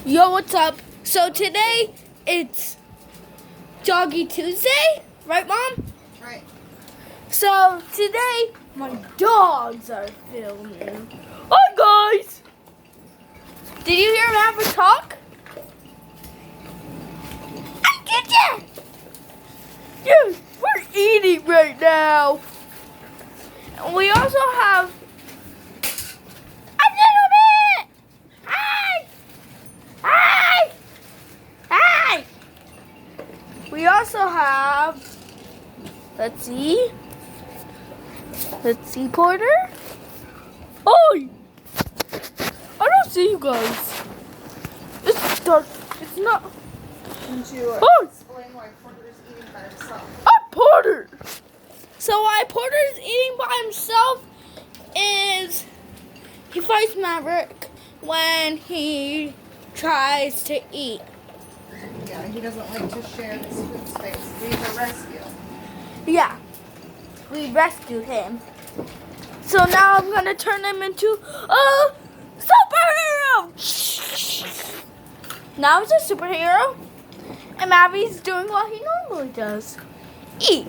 Yo, what's up? So today it's Doggy Tuesday, right, Mom? Right. So today my dogs are filming. Hi, guys! Did you hear Maverick talk? I get you! Yes, we're eating right now. And we also have a little bit. Hi! Hi! Hi! We also have, let's see, Porter. Hi! I don't see you guys. It's dark. It's not. Didn't you Oh! explain why Porter is eating by himself? I'm Porter. So why Porter's eating by himself is he fights Maverick when he tries to eat. Yeah, he doesn't like to share his food space. He's a rescue. Yeah, we rescued him. So now I'm gonna turn him into a superhero. Now he's a superhero, and Mavi's doing what he normally does: eat.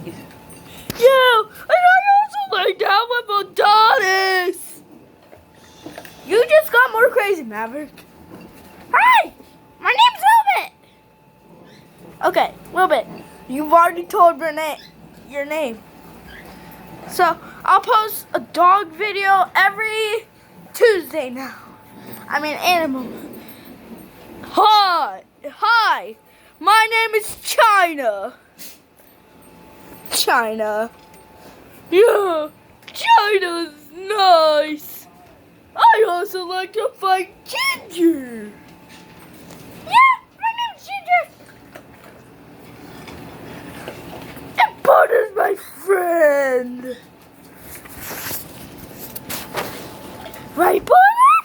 Yeah, and I also lay down with Adonis. You just got more crazy, Maverick. Hi, my name's Wilbit. Okay, Wilbit, you've already told Renee your name. So I'll post a dog video every Tuesday now. I mean animal. Hi, my name is China. China. Yeah, China's nice. I also like to fight Ginger. Yeah, my name's Ginger. And Porter's my friend. Right, Porter?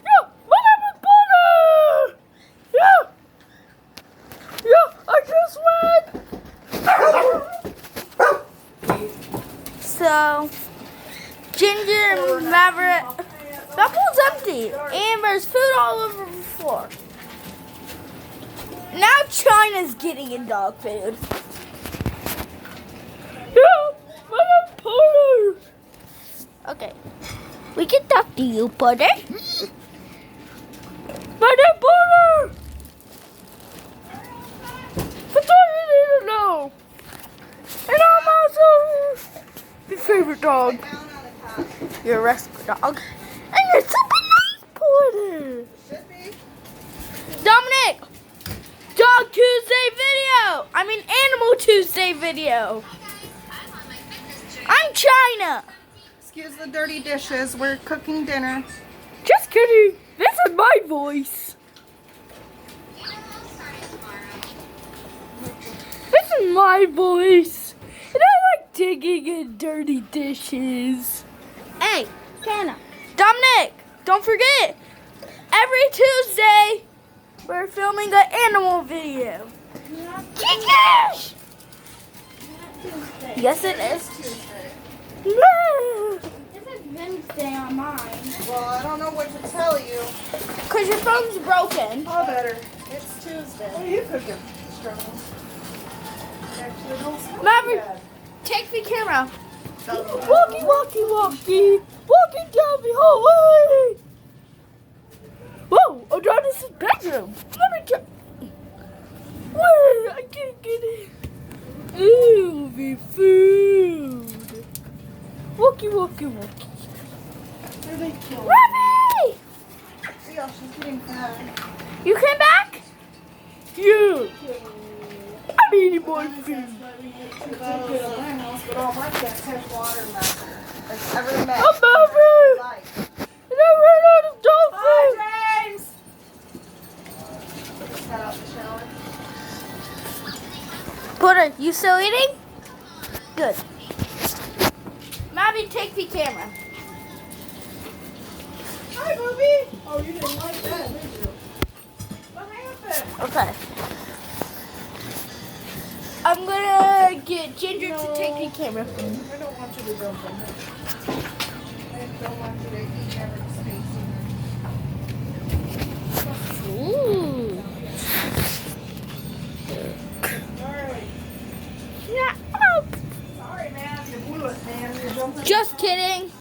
Yeah, my name is Porter. Yeah. Yeah, I just went. So, Ginger and Maverick. That pool's empty. And there's food all over the floor. Now China's getting in dog food. Yeah, my name's Porter. Okay. We can talk to you, Porter. My name's Porter. That's all you need to know. And I'm also your favorite dog. Down on the top. You're a rescue dog. And you're super nice, Porter. Should be. Dominic! Dog Tuesday video! I mean Animal Tuesday video. I'm China. Excuse the dirty dishes. We're cooking dinner. Just kidding. This is my voice. This is my voice. And I like digging in dirty dishes. Hey, China. Dominic, don't forget. Every Tuesday, we're filming an animal video. Yes! Yes, it is. Tuesday. Yeah. This is Wednesday on mine. Well, I don't know what to tell you. Because your phone's broken. All better. It's Tuesday. Well, you could get struggles. Actually, don't smell Maverick, bad. take the camera. Doesn't Walkie, walkie, walkie. Walking down the hallway. Whoa, Adonis' bedroom. Let me check. Wait, I can't get it. Ooh, the food. Walkie, walkie, walkie. Where they killed? Ravi! See how she's getting fat. You came back? Yeah. I'm eating more food. But all my cats have watermelon. That's ever met. I'm Maverick. Life. And I ran out of dog food. Hi, James! Just got out the shower. Porter, you still eating? Good. Mavi, take the camera. Hi, Booby! Oh, you didn't like that, did you? What happened? Okay. I'm gonna get Ginger to take the camera. I don't want you to jump in there. I don't want you to eat Maverick's face either. Ooh. Just kidding.